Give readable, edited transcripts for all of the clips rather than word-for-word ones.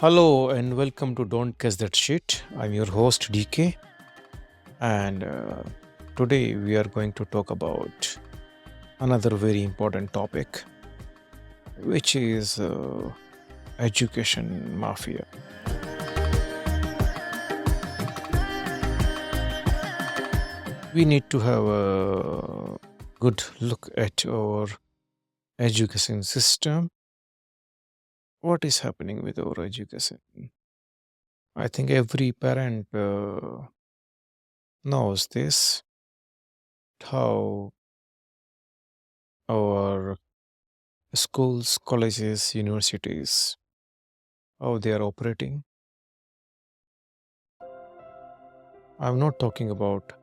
Hello and welcome to Don't Guess That Shit. I'm your host Deekay, and today we are going to talk about another very important topic, which is education mafia. We need to have a good look at our education system. What is happening with our education? I think every parent knows this, how our schools, colleges, universities, how they are operating. I'm not talking about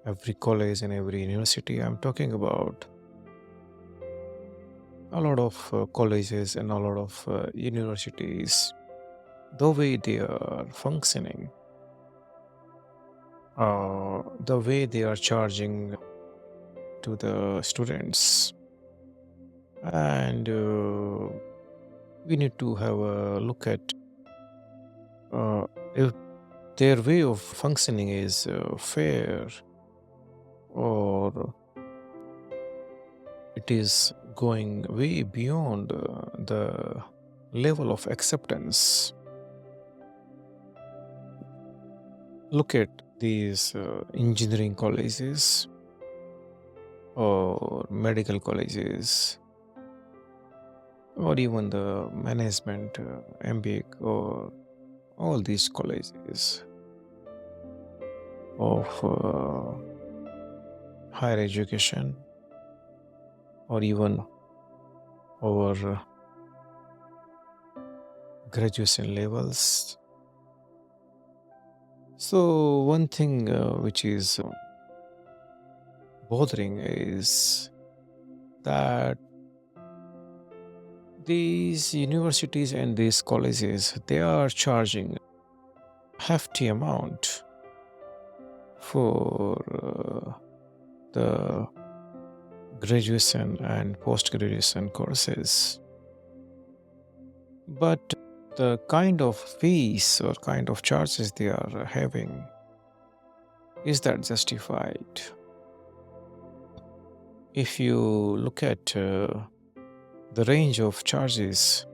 every college and every university. I'm talking about a lot of colleges and a lot of universities, the way they are functioning, the way they are charging to the students. And we need to have a look at if their way of functioning is fair, or it is going way beyond the level of acceptance. Look at these engineering colleges or medical colleges, or even the management, MBA, or all these colleges of higher education, or even our graduation levels. So, one thing which is bothering is that these universities and these colleges, they are charging hefty amount for the graduation and post graduation courses, but the kind of fees or kind of charges they are having, is that justified? If you look at the range of charges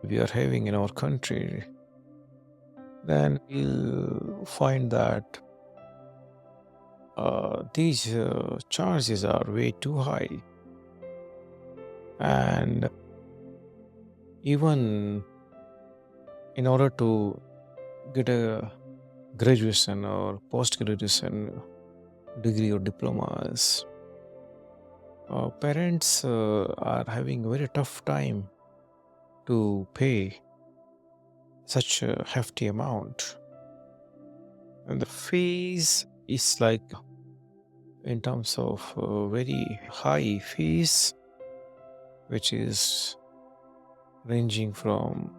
we are having in our country, then you'll find that these charges are way too high. And even in order to get a graduation or post graduation degree or diplomas, parents are having a very tough time to pay such a hefty amount. And the fees is like, in terms of very high fees, which is ranging from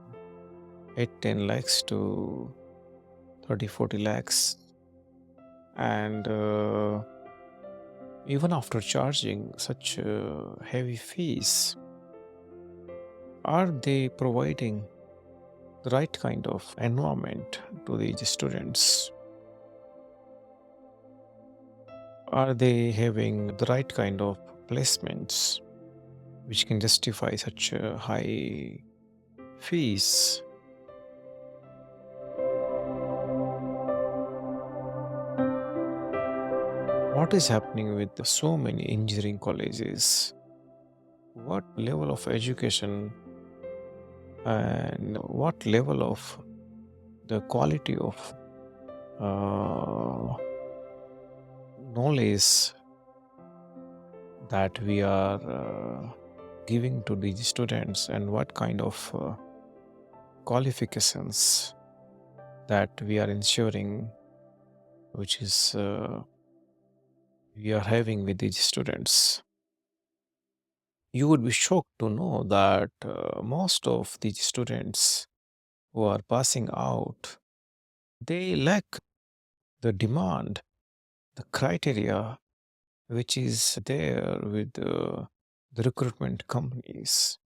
8-10 lakhs to 30-40 lakhs. And even after charging such heavy fees, are they providing the right kind of environment to these students? Are they having the right kind of placements which can justify such high fees? What is happening with so many engineering colleges? What level of education and what level of the quality of knowledge that we are giving to these students, and what kind of qualifications that we are ensuring, which is we are having with these students. You would be shocked to know that most of these students who are passing out, they lack the demand, the criteria which is there with the recruitment companies.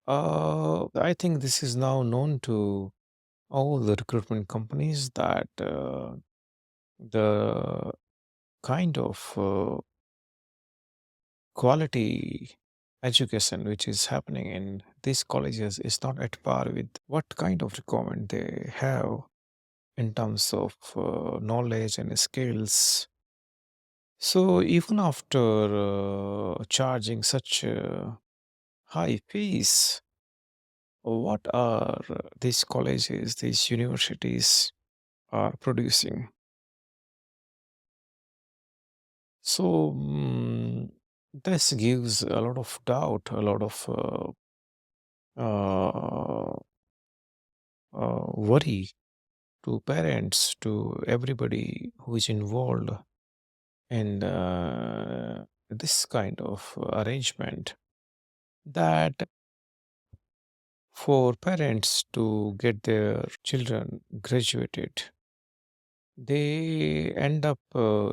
I think this is now known to all the recruitment companies that the kind of quality education which is happening in these colleges is not at par with what kind of requirement they have in terms of knowledge and skills. So even after charging such high fees, what are these colleges, these universities are producing? So this gives a lot of doubt, a lot of uh, worry to parents, to everybody who is involved in this kind of arrangement. That for parents to get their children graduated, they end up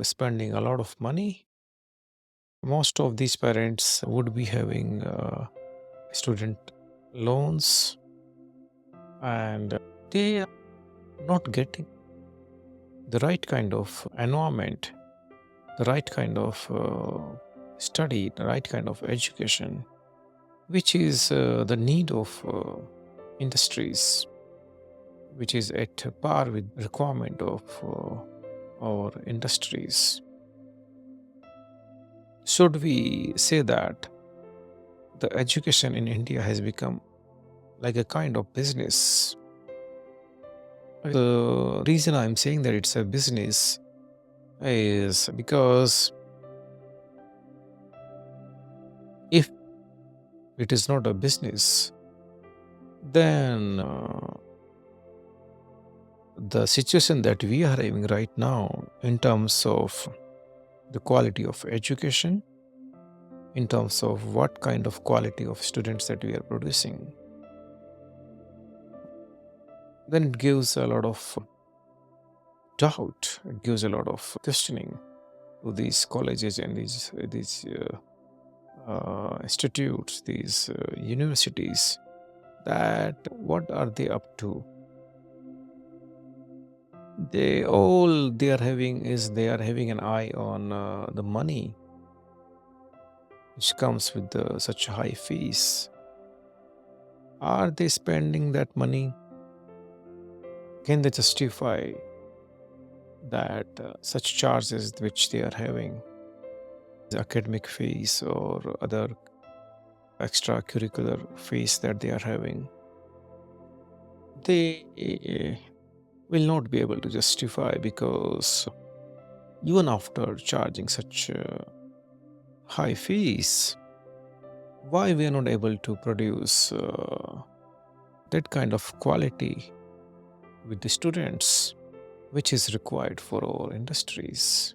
spending a lot of money. Most of these parents would be having student loans, and they are not getting the right kind of environment, the right kind of study, the right kind of education, which is the need of industries, which is at par with requirement of our industries. Should we say that the education in India has become like a kind of business? The reason I'm saying that it's a business is because if it is not a business, then the situation that we are having right now in terms of the quality of education, in terms of what kind of quality of students that we are producing, then it gives a lot of doubt, it gives a lot of questioning to these colleges and these institutes, these universities, that what are they up to? They are having is they are having an eye on the money which comes with such high fees. Are they spending that money? Can they justify that such charges which they are having, academic fees or other extracurricular fees that they are having? They will not be able to justify, because even after charging such high fees, why we are not able to produce that kind of quality with the students which is required for our industries?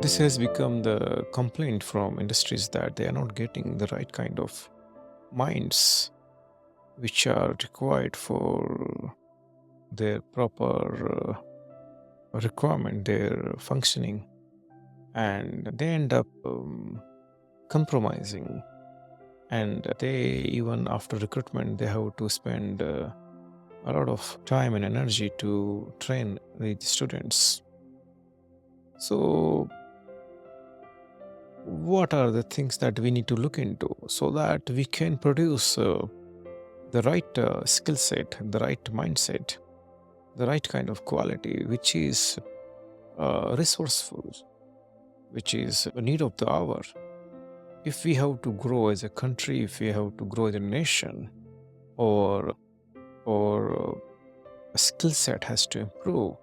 This has become the complaint from industries, that they are not getting the right kind of minds which are required for their proper requirement, their functioning, and they end up compromising. And they, even after recruitment, they have to spend a lot of time and energy to train the students. So what are the things that we need to look into so that we can produce the right skill set, the right mindset, the right kind of quality, which is resourceful, which is a need of the hour? If we have to grow as a country, if we have to grow as a nation, or a skill set has to improve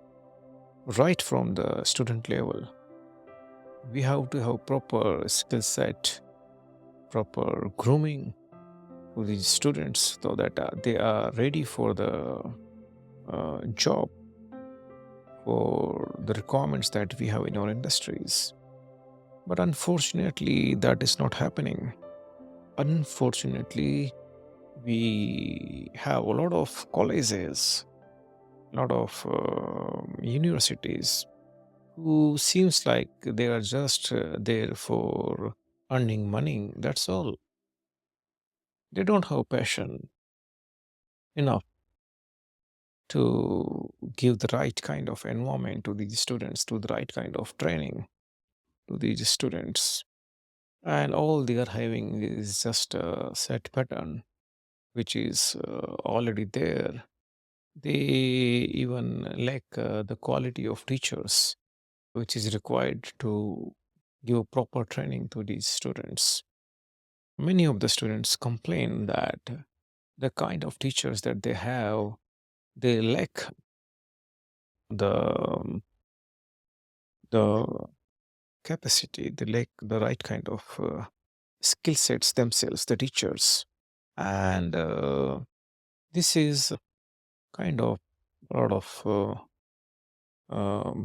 right from the student level, We have to have proper skill set, proper grooming to these students so that they are ready for the job, for the requirements that we have in our industries. But unfortunately, that is not happening. Unfortunately, we have a lot of colleges, a lot of universities who seems like they are just there for earning money. That's all. They don't have passion enough to give the right kind of environment to these students, to the right kind of training to these students. And all they are having is just a set pattern, which is already there. They even lack the quality of teachers, which is required to give proper training to these students. Many of the students complain that the kind of teachers that they have, they lack the the capacity, they lack the right kind of skill sets themselves, the teachers, and this is kind of a lot of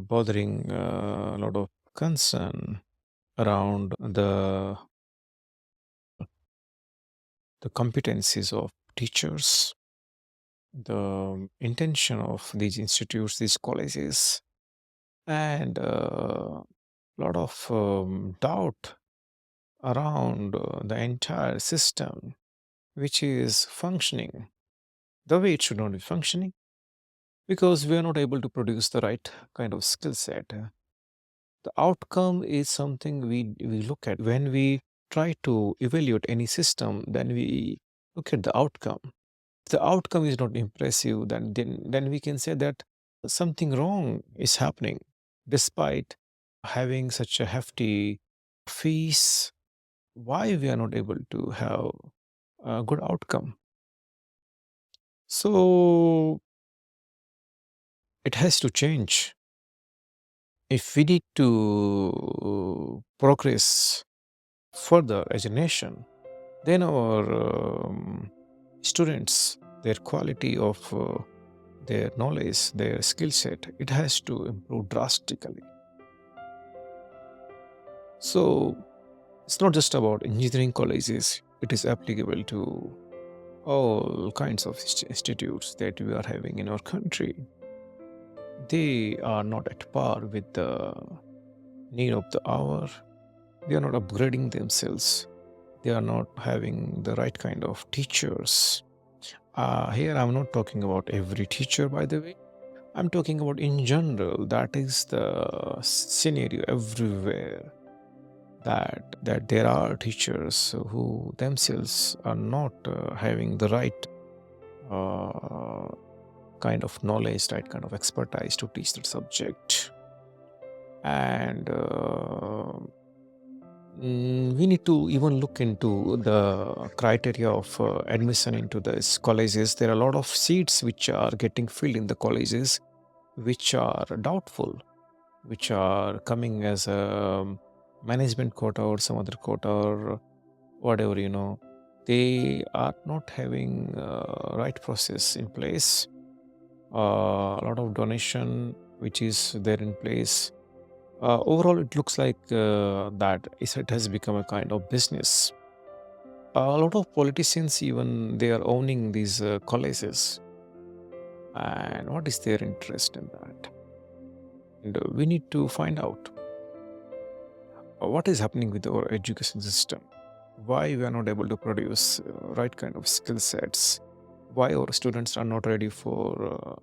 bothering, a lot of concern around the competencies of teachers, the intention of these institutes, these colleges, and a lot of doubt around the entire system, which is functioning the way it should not be functioning because we are not able to produce the right kind of skill set. The outcome is something we look at when we try to evaluate any system, then we look at the outcome. If the outcome is not impressive, then we can say that something wrong is happening despite having such a hefty fees. Why we are not able to have a good outcome? So it has to change. If we need to progress further as a nation, then our students, their quality of their knowledge, their skill set, it has to improve drastically. So it's not just about engineering colleges, it is applicable to all kinds of institutes that we are having in our country. They are not at par with the need of the hour. They are not upgrading themselves. They are not having the right kind of teachers. Here, I'm not talking about every teacher, by the way. I'm talking about in general. That is the scenario everywhere. That there are teachers who themselves are not having the right uh, kind of knowledge, right kind of expertise to teach the subject, and we need to even look into the criteria of admission into these colleges. There are a lot of seats which are getting filled in the colleges, which are doubtful, which are coming as a management quota or some other quota or whatever, they are not having right process in place. A lot of donation which is there in place. Overall, it looks like that it has become a kind of business. A lot of politicians, even they are owning these colleges. And what is their interest in that? And we need to find out what is happening with our education system. Why we are not able to produce right kind of skill sets? Why our students are not ready for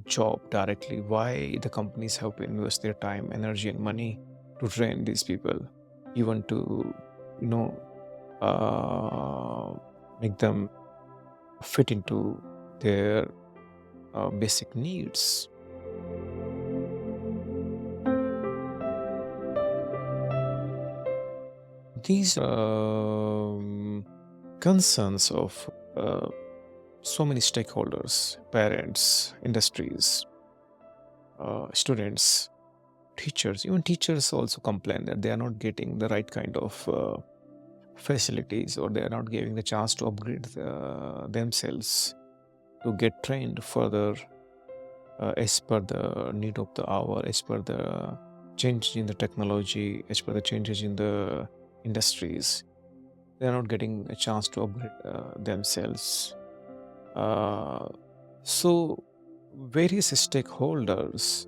job directly? Why the companies have to invest their time, energy, and money to train these people, even to, you know, make them fit into their basic needs. These concerns of so many stakeholders, parents, industries, students. teachers. Even teachers also complain that they are not getting the right kind of facilities, or they are not giving the chance to upgrade themselves to get trained further as per the need of the hour, as per the change in the technology, as per the changes in the industries. They are not getting a chance to upgrade themselves. Uh, so, various stakeholders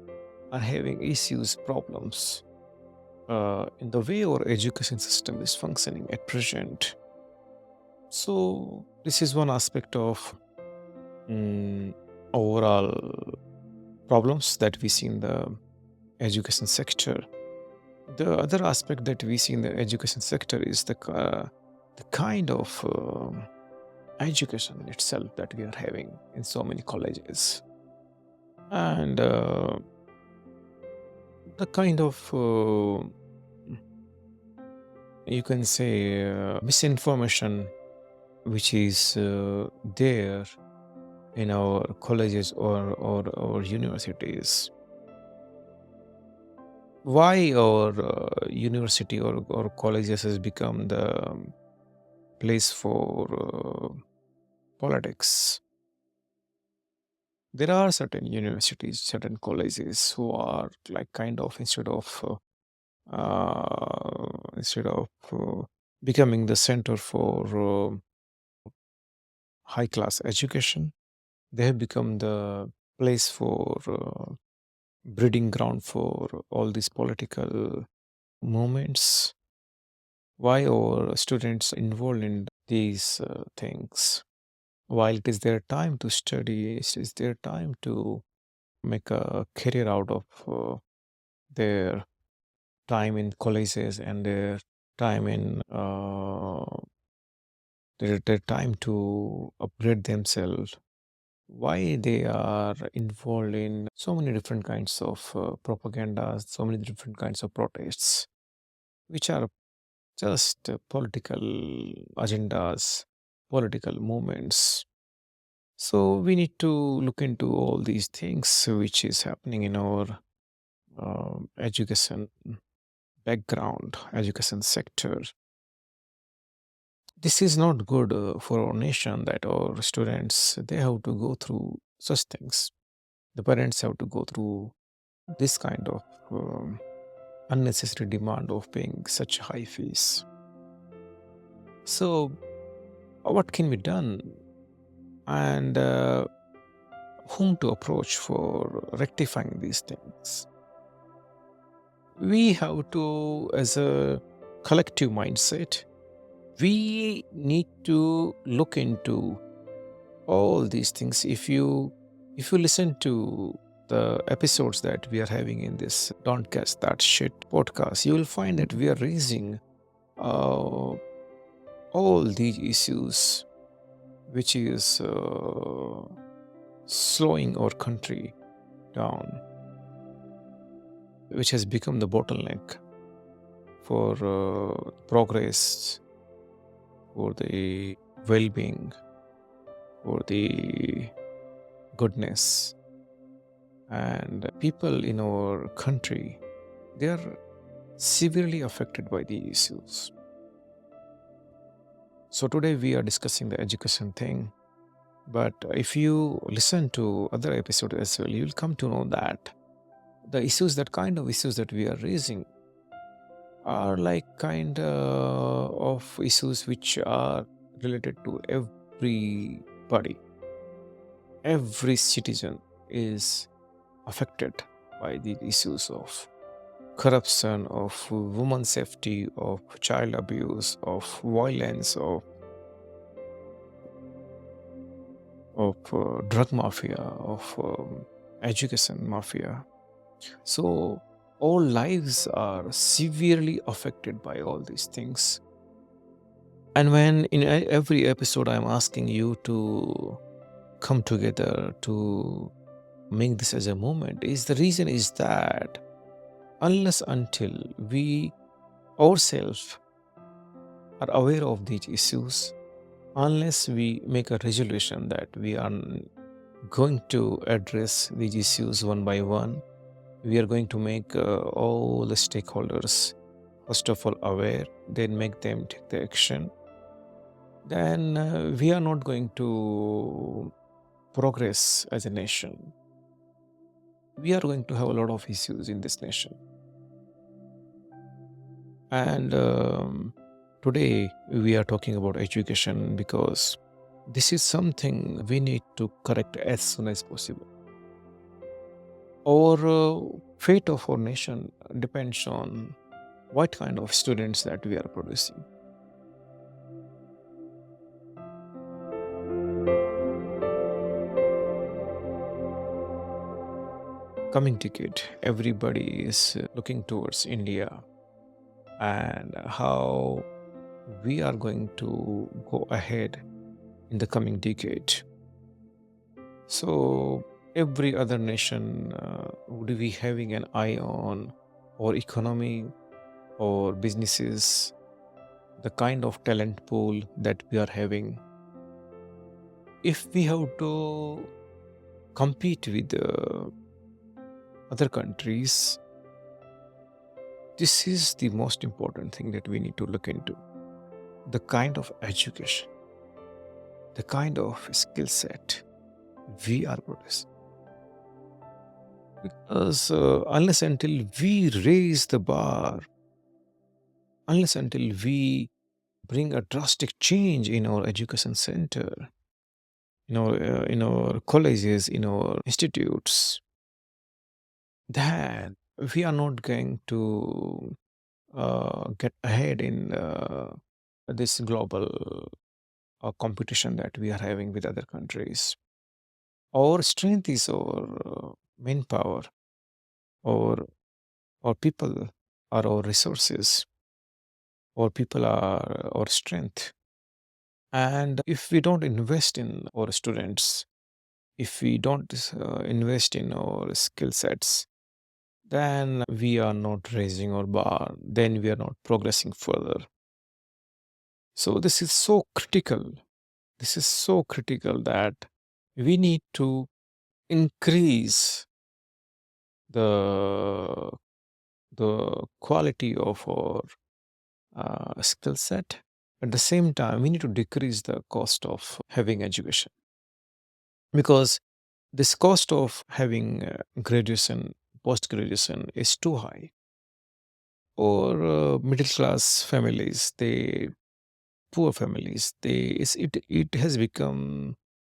are having issues, problems in the way our education system is functioning at present. So, this is one aspect of overall problems that we see in the education sector. The other aspect that we see in the education sector is the kind of education itself that we are having in so many colleges, and the kind of you can say misinformation which is there in our colleges or universities. Why our university or colleges has become the place for politics? There are certain universities, certain colleges who are like kind of instead of becoming the center for high class education, they have become the place for breeding ground for all these political movements. Why are students involved in these things? While it is their time to study, it is their time to make a career out of their time in colleges and their time in their time to upgrade themselves. Why they are involved in so many different kinds of propagandas, so many different kinds of protests, which are just political agendas, political movements. So we need to look into all these things which is happening in our education background, education sector. This is not good for our nation that our students they have to go through such things. The parents have to go through this kind of unnecessary demand of paying such high fees. So, what can be done, and whom to approach for rectifying these things? We have to, as a collective mindset, we need to look into all these things. If you listen to the episodes that we are having in this Don't Catch That Shit podcast, you will find that we are raising all these issues which is slowing our country down, which has become the bottleneck for progress, for the well-being, for the goodness. And people in our country, they are severely affected by these issues. So today we are discussing the education thing, but if you listen to other episodes as well, you'll come to know that the issues, that kind of issues that we are raising, are like kind of issues which are related to everybody. Every citizen is affected by the issues of corruption, of women's safety, of child abuse, of violence, of drug mafia, of education mafia. So all lives are severely affected by all these things. And when in every episode I'm asking you to come together to make this as a movement, is the reason is that unless until we ourselves are aware of these issues, unless we make a resolution that we are going to address these issues one by one, We are going to make all the stakeholders, first of all, aware, then make them take the action. Then we are not going to progress as a nation. We are going to have a lot of issues in this nation. And today we are talking about education because this is something we need to correct as soon as possible. Our fate of our nation depends on what kind of students that we are producing. Coming decade, everybody is looking towards India and how we are going to go ahead in the coming decade. So every other nation would be having an eye on our economy or businesses, the kind of talent pool that we are having. If we have to compete with other countries, this is the most important thing that we need to look into. The kind of education, the kind of skill set we are producing. Because unless until we raise the bar, unless until we bring a drastic change in our education center, in our colleges, in our institutes, then we are not going to get ahead in this global competition that we are having with other countries. Our strength is our manpower, or our people are our resources, our people are our strength. And if we don't invest in our students, if we don't invest in our skill sets, then we are not raising our bar, then we are not progressing further. So this is so critical. This is so critical that we need to increase the the quality of our skill set. At the same time, we need to decrease the cost of having education, because this cost of having graduation, post graduation is too high. Or middle class families, they poor families, it has become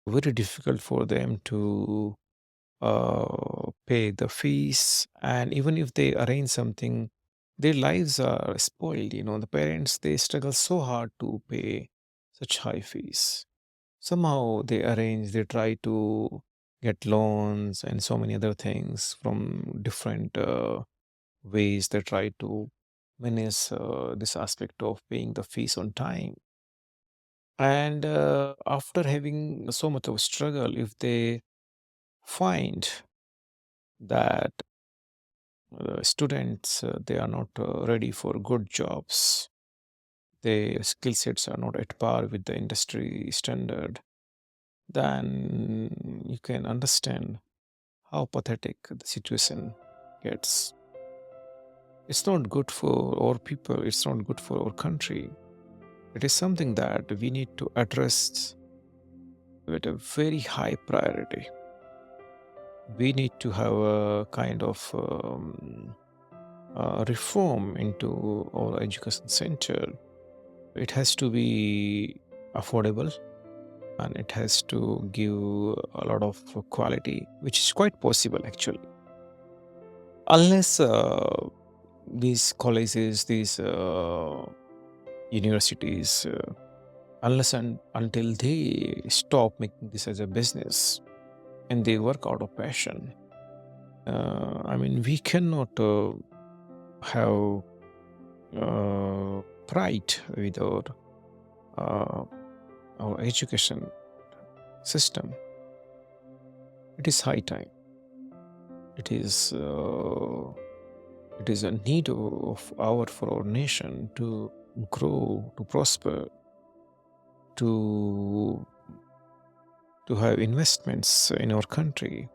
very difficult for them to pay the fees, and even if they arrange something, their lives are spoiled. The parents, they struggle so hard to pay such high fees. Somehow they try to get loans and so many other things from different ways. They try to manage this aspect of paying the fees on time. And after having so much of struggle, if they find that students, they are not ready for good jobs, their skill sets are not at par with the industry standard, then you can understand how pathetic the situation gets. It's not good for our people, it's not good for our country. It is something that we need to address with a very high priority. We need to have a kind of reform into our education center. It has to be affordable, and it has to give a lot of quality, which is quite possible actually. Unless these colleges, these universities, unless and until they stop making this as a business and they work out of passion, I mean, we cannot have pride with uh, our education system. It is high time. It is a need of for our nation to grow, to prosper, to have investments in our country.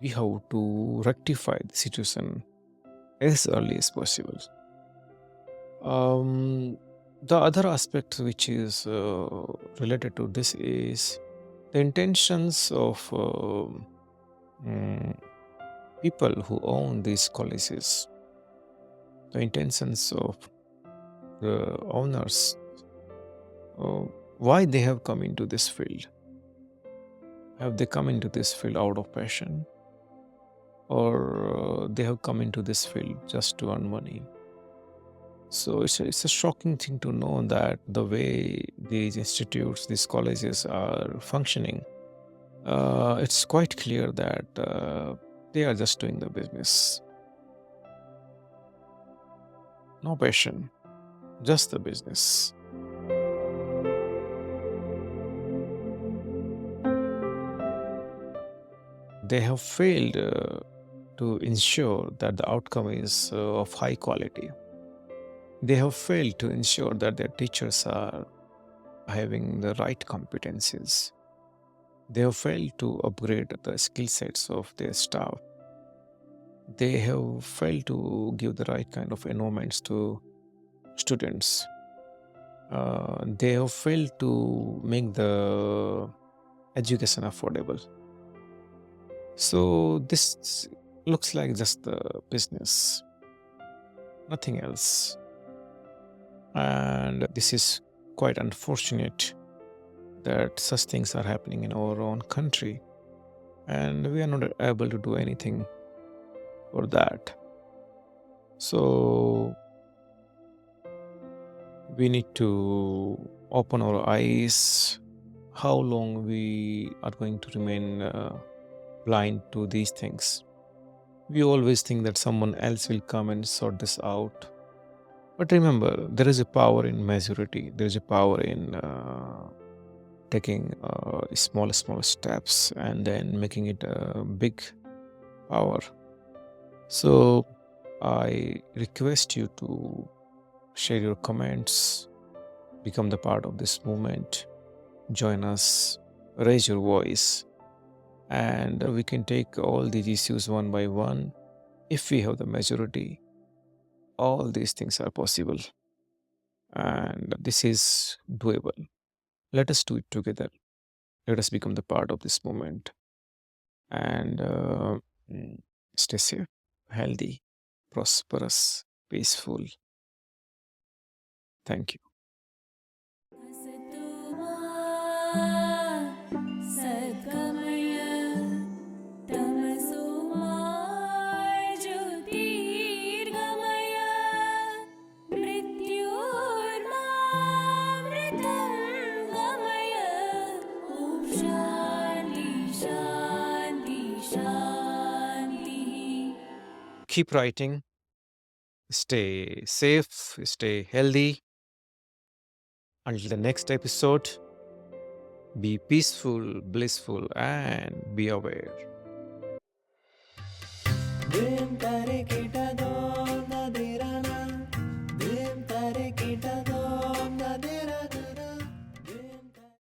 we have to rectify the situation as early as possible. Um, the other aspect which is related to this is the intentions of mm, people who own these colleges, the intentions of the owners, uh, why they have come into this field. Have they come into this field out of passion, or they have come into this field just to earn money? So it's a shocking thing to know that the way these institutes, these colleges are functioning, it's quite clear that they are just doing the business. No passion, just the business. They have failed to ensure that the outcome is of high quality. They have failed to ensure that their teachers are having the right competencies. They have failed to upgrade the skill sets of their staff. They have failed to give the right kind of environments to students. They have failed to make the education affordable. So this looks like just the business, nothing else. And this is quite unfortunate that such things are happening in our own country, and we are not able to do anything for that. So we need to open our eyes how long we are going to remain blind to these things. We always think that someone else will come and sort this out. But remember, there is a power in majority. There is a power in taking small steps and then making it a big power. So I request you to share your comments, become the part of this movement, join us, raise your voice, and we can take all these issues one by one. If we have the majority, all these things are possible, and this is doable. Let us do it together. Let us become the part of this movement, and mm, stay safe, healthy, prosperous, peaceful. Thank you. सद्गमय तमसो मा ज्योतिर्गमय मृत्योर्मामृतं गमय ॐ शान्ति शान्ति शान्तिः. Keep writing, stay safe, stay healthy. Until the next episode, be peaceful, blissful, and be aware.